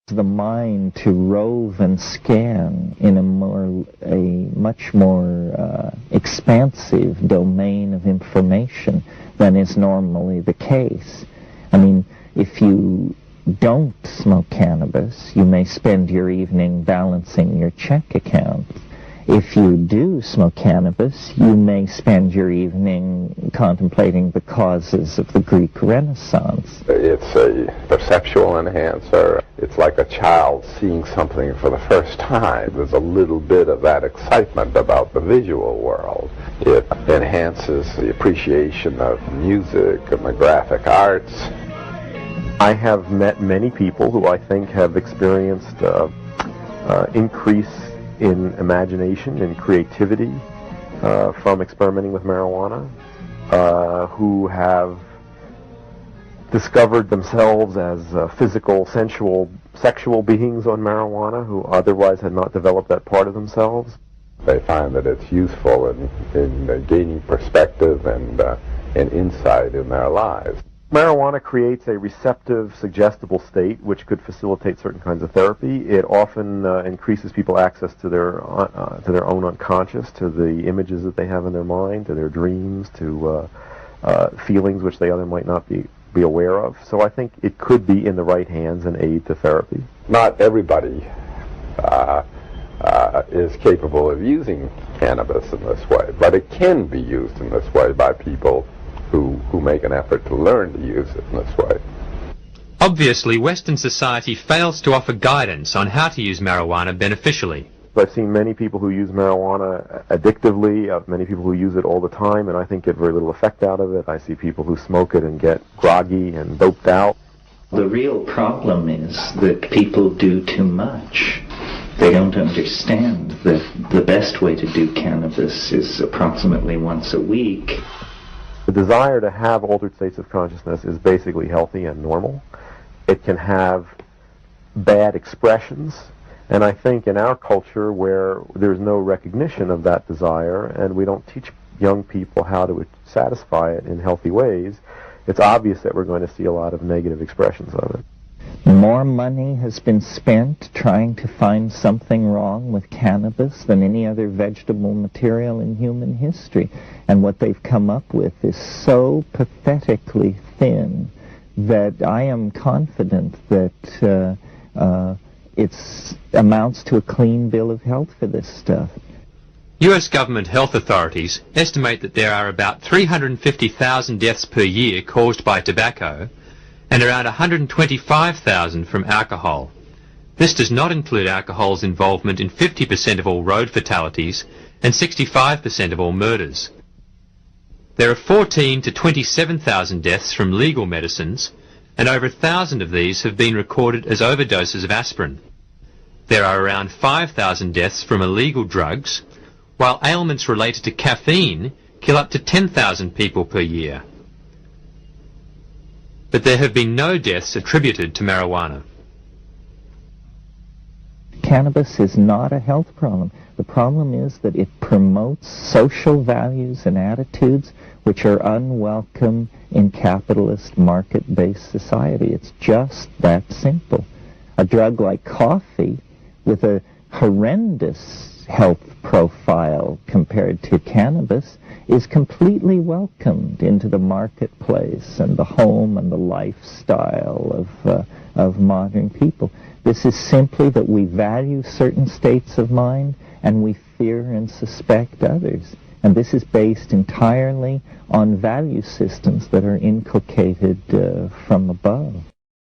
the mind to rove and scan in a much more expansive domain of information than is normally the case. I mean, if you don't smoke cannabis, you may spend your evening balancing your check account. If you do smoke cannabis, you may spend your evening contemplating the causes of the Greek Renaissance. It's a perceptual enhancer. It's like a child seeing something for the first time. There's a little bit of that excitement about the visual world. It enhances the appreciation of music and the graphic arts. I have met many people who I think have experienced increase in imagination and creativity from experimenting with marijuana, who have discovered themselves as physical, sensual, sexual beings on marijuana who otherwise had not developed that part of themselves. They find that it's useful in gaining perspective and insight in their lives. Marijuana creates a receptive, suggestible state which could facilitate certain kinds of therapy. It often increases people's access to their own unconscious, to the images that they have in their mind, to their dreams, to feelings which they otherwise might not be aware of. So I think it could be in the right hands an aid to therapy. Not everybody is capable of using cannabis in this way, but it can be used in this way by people who make an effort to learn to use it in this way. Obviously, Western society fails to offer guidance on how to use marijuana beneficially. I've seen many people who use marijuana addictively, many people who use it all the time, and I think get very little effect out of it. I see people who smoke it and get groggy and doped out. The real problem is that people do too much. They don't understand that the best way to do cannabis is approximately once a week. The desire to have altered states of consciousness is basically healthy and normal. It can have bad expressions, and I think in our culture where there's no recognition of that desire and we don't teach young people how to satisfy it in healthy ways, it's obvious that we're going to see a lot of negative expressions of it. More money has been spent trying to find something wrong with cannabis than any other vegetable material in human history. And what they've come up with is so pathetically thin that I am confident that it amounts to a clean bill of health for this stuff. US government health authorities estimate that there are about 350,000 deaths per year caused by tobacco, and around 125,000 from alcohol. This does not include alcohol's involvement in 50% of all road fatalities and 65% of all murders. There are 14 to 27,000 deaths from legal medicines, and over 1,000 of these have been recorded as overdoses of aspirin. There are around 5,000 deaths from illegal drugs, while ailments related to caffeine kill up to 10,000 people per year. But there have been no deaths attributed to marijuana. Cannabis is not a health problem. The problem is that it promotes social values and attitudes which are unwelcome in capitalist market-based society. It's just that simple. A drug like coffee, with a horrendous health profile compared to cannabis, is completely welcomed into the marketplace and the home and the lifestyle of modern people. This is simply that we value certain states of mind and we fear and suspect others. And this is based entirely on value systems that are inculcated from above.